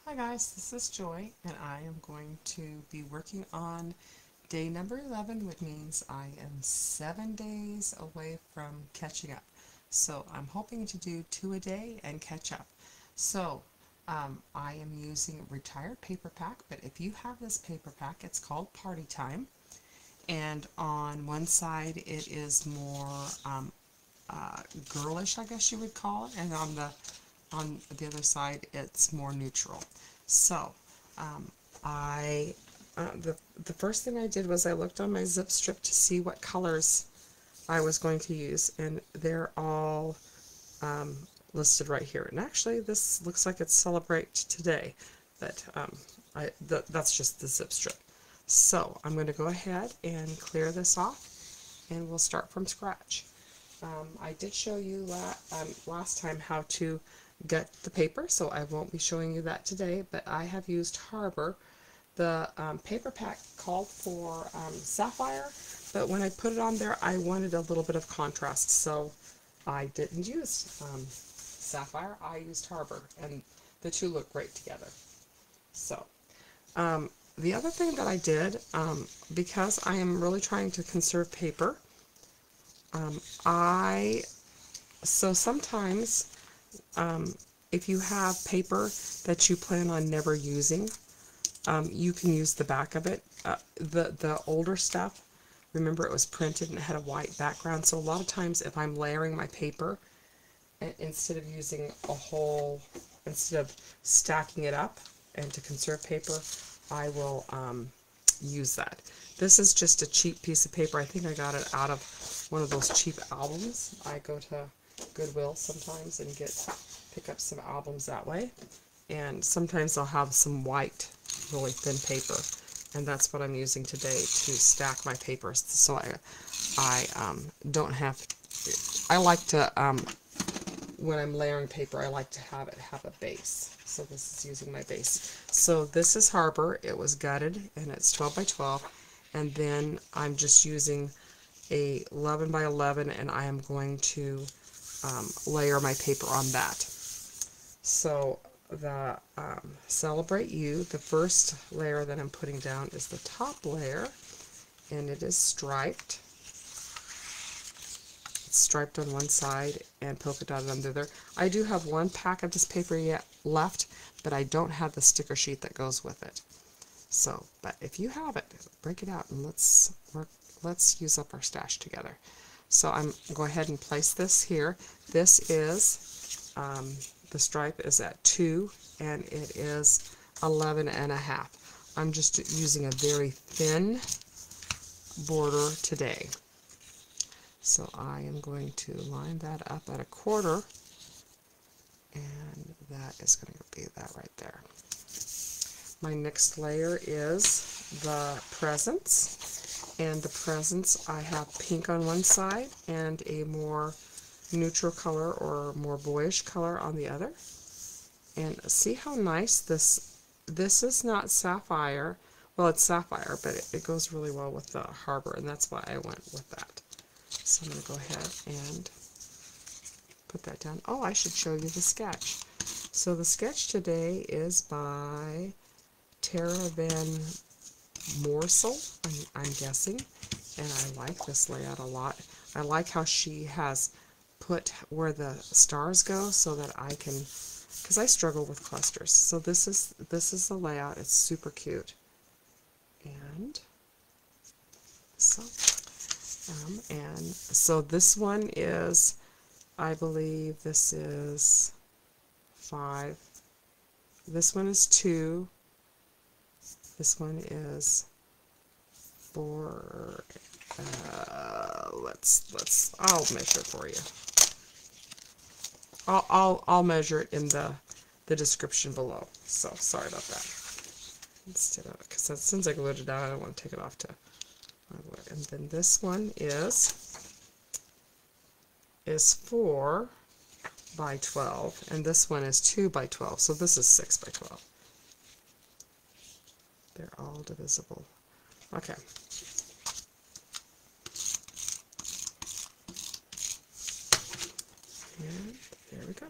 Hi guys, this is Joy, and I am going to be working on day number 11, which means I am 7 days away from catching up. So I'm hoping to do 2 a day and catch up. So I am using retired paper pack, but if you have this paper pack, it's called Party Time. And on one side it is more girlish, I guess you would call it, and on the other side it's more neutral. So um, I the first thing I did was I looked on my zip strip to see what colors I was going to use, and they're all listed right here. And actually this looks like it's Celebrate Today, but that's just the zip strip. So I'm going to go ahead and clear this off, and we'll start from scratch. I did show you last time how to gut the paper, so I won't be showing you that today, but I have used Harbour. The paper pack called for sapphire, but when I put it on there I wanted a little bit of contrast, so I didn't use sapphire, I used Harbour, and the two look great together. So the other thing that I did, because I am really trying to conserve paper, so sometimes if you have paper that you plan on never using, you can use the back of it. The older stuff, remember, it was printed and it had a white background, so a lot of times if I'm layering my paper, instead of using instead of stacking it up and to conserve paper, I will use that. This is just a cheap piece of paper. I think I got it out of one of those cheap albums. I go to Goodwill sometimes and pick up some albums that way. And sometimes I'll have some white, really thin paper. And that's what I'm using today to stack my papers. So I don't have, I like to, when I'm layering paper, I like to have it have a base. So this is using my base. So this is Harbour. It was gutted, and it's 12 by 12. And then I'm just using a 11 by 11, and I am going to layer my paper on that. So the Celebrate You, the first layer that I'm putting down is the top layer, and it is striped. It's striped on one side and polka dotted on the other. I do have one pack of this paper yet left, but I don't have the sticker sheet that goes with it. So, but if you have it, break it out and let's use up our stash together. So I'm go ahead and place this here. This is the stripe is at 2, and it is 11.5. I'm just using a very thin border today. So I am going to line that up at 1/4, and that is going to be that right there. My next layer is the presents, and the presents I have pink on one side and a more neutral color or more boyish color on the other. And see how nice this is not sapphire. Well, it's sapphire, but it goes really well with the Harbour, and that's why I went with that. So I'm going to go ahead and put that down. Oh, I should show you the sketch. So the sketch today is by Tara Van Morsel, I'm guessing, and I like this layout a lot. I like how she has put where the stars go so that I can, because I struggle with clusters. So this is the layout. It's super cute. And so this one is, I believe this is 5. This one is 2. This one is 4. I'll measure for you. I'll measure it in the description below. So sorry about that. Instead of, because since I glued it down, I don't want to take it off to. And then this one is 4 by 12, and this one is 2 by 12. So this is 6 by 12. They're all divisible. Okay. And there we go.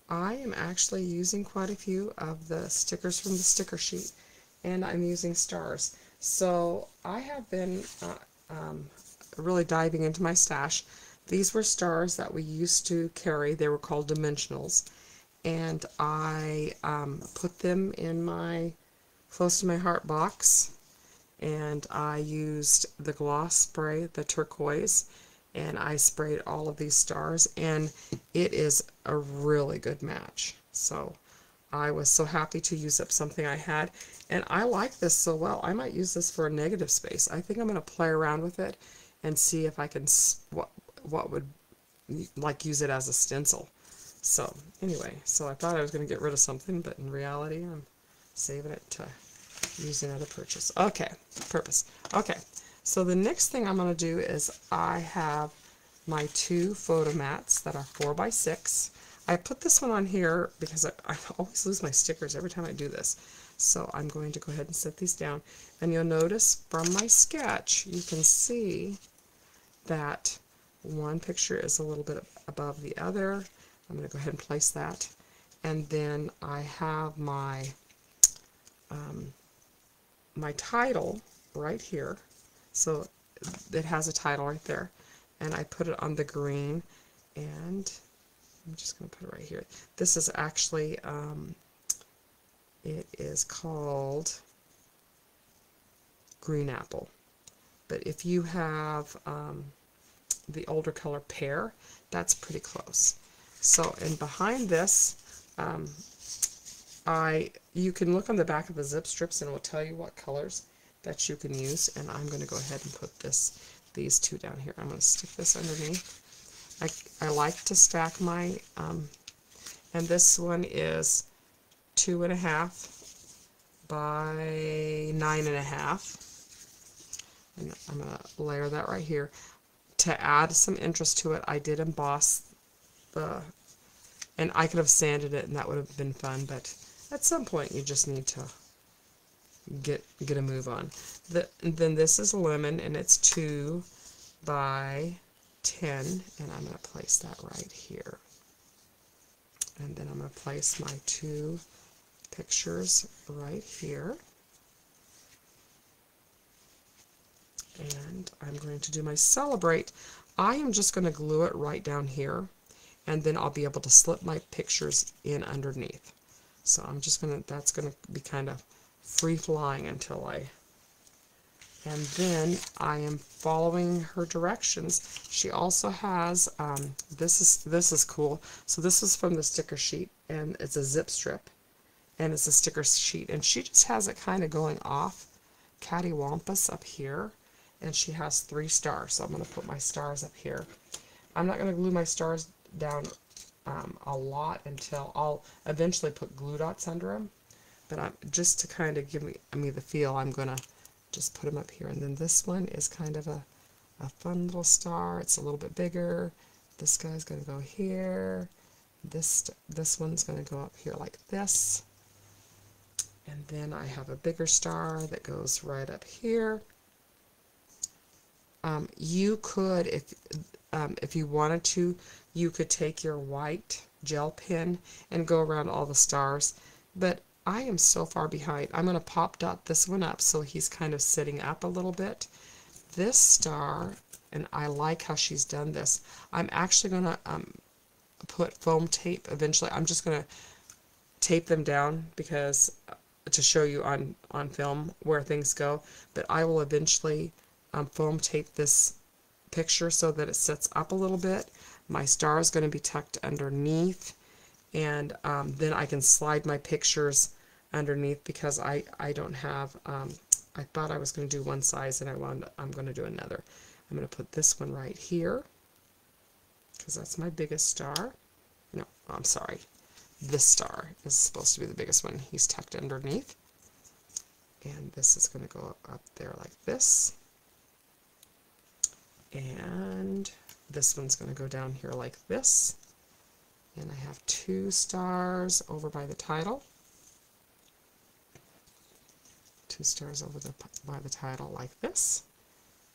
I am actually using quite a few of the stickers from the sticker sheet, and I'm using stars. So I have been really diving into my stash. These were stars that we used to carry. They were called dimensionals, and I put them in my close to my heart box, and I used the gloss spray, the turquoise, and I sprayed all of these stars, and it is a really good match. So I was so happy to use up something I had, and I like this so well. I might use this for a negative space. I think I'm going to play around with it and see if I can what would like use it as a stencil. So anyway, so I thought I was going to get rid of something, but in reality I'm saving it to use another purpose. Okay, so the next thing I'm going to do is I have my two photo mats that are 4x6. I put this one on here because I always lose my stickers every time I do this. So I'm going to go ahead and set these down. And you'll notice from my sketch, you can see that one picture is a little bit above the other. I'm going to go ahead and place that. And then I have my my title right here. So it has a title right there. And I put it on the green, and I'm just going to put it right here. This is actually, it is called Green Apple. But if you have the older color Pear, that's pretty close. So, and behind this, you can look on the back of the zip strips and it will tell you what colors that you can use. And I'm going to go ahead and put these two down here. I'm going to stick this underneath. I like to stack my, and this one is 2.5 by 9.5. And I'm going to layer that right here. To add some interest to it, I did emboss and I could have sanded it and that would have been fun, but at some point you just need to get a move on. Then this is a lemon, and it's 2 by 10, and I'm going to place that right here. And then I'm going to place my two pictures right here. And I'm going to do my Celebrate. I am just going to glue it right down here, and then I'll be able to slip my pictures in underneath. So I'm just going to, that's going to be kind of free flying until and then I am following her directions. She also has, this is cool. So this is from the sticker sheet, and it's a zip strip, and it's a sticker sheet, and she just has it kind of going off cattywampus up here, and she has 3 stars. So I'm going to put my stars up here. I'm not going to glue my stars down a lot until I'll eventually put glue dots under them, but just to kind of give me the feel, I'm going to just put them up here. And then this one is kind of a fun little star. It's a little bit bigger. This guy's going to go here. This one's going to go up here like this. And then I have a bigger star that goes right up here. You could, if you wanted to, you could take your white gel pen and go around all the stars, but I am so far behind. I'm going to pop dot this one up so he's kind of sitting up a little bit. This star, and I like how she's done this, I'm actually going to put foam tape eventually. I'm just going to tape them down because to show you on film where things go, but I will eventually foam tape this picture so that it sits up a little bit. My star is going to be tucked underneath, and then I can slide my pictures underneath because I don't have, I thought I was going to do one size and I'm going to do another. I'm going to put this one right here because that's my biggest star. No, I'm sorry. This star is supposed to be the biggest one. He's tucked underneath. And this is going to go up there like this. And this one's going to go down here like this. And I have 2 stars over by the title. 2 stars over by the title like this.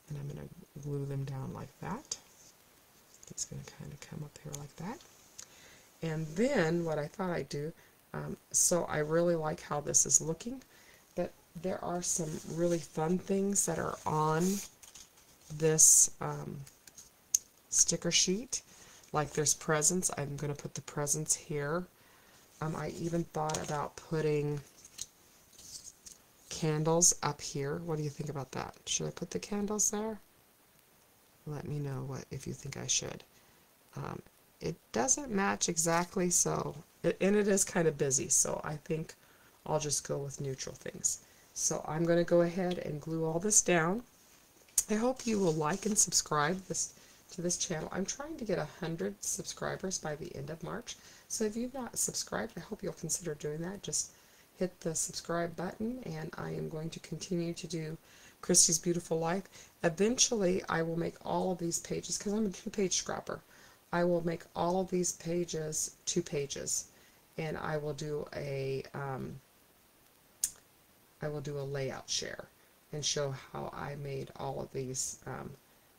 And I'm going to glue them down like that. It's going to kind of come up here like that. And then what I thought I'd do, so I really like how this is looking, but there are some really fun things that are on this sticker sheet. Like there's presents. I'm going to put the presents here. I even thought about putting candles up here. What do you think about that? Should I put the candles there? Let me know what if you think I should. It doesn't match exactly, so and it is kind of busy, so I think I'll just go with neutral things. So I'm going to go ahead and glue all this down. I hope you will like and subscribe to this channel. I'm trying to get 100 subscribers by the end of March, so if you've not subscribed, I hope you'll consider doing that. Just hit the subscribe button, and I am going to continue to do Christy's Beautiful Life. Eventually, I will make all of these pages, because I'm a 2-page scrapper. I will make all of these pages 2 pages, and I will do a layout share and show how I made all of these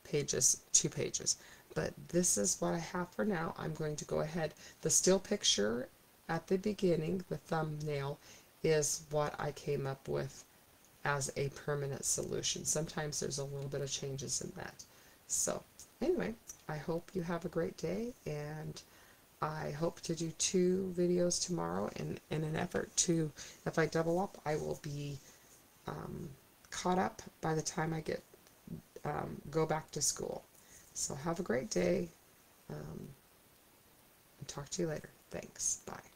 pages 2 pages. But this is what I have for now. I'm going to go ahead. The still picture at the beginning, the thumbnail, is what I came up with as a permanent solution. Sometimes there's a little bit of changes in that. So anyway, I hope you have a great day, and I hope to do 2 videos tomorrow in an effort to, if I double up, I will be caught up by the time I get go back to school. So have a great day, and talk to you later. Thanks. Bye.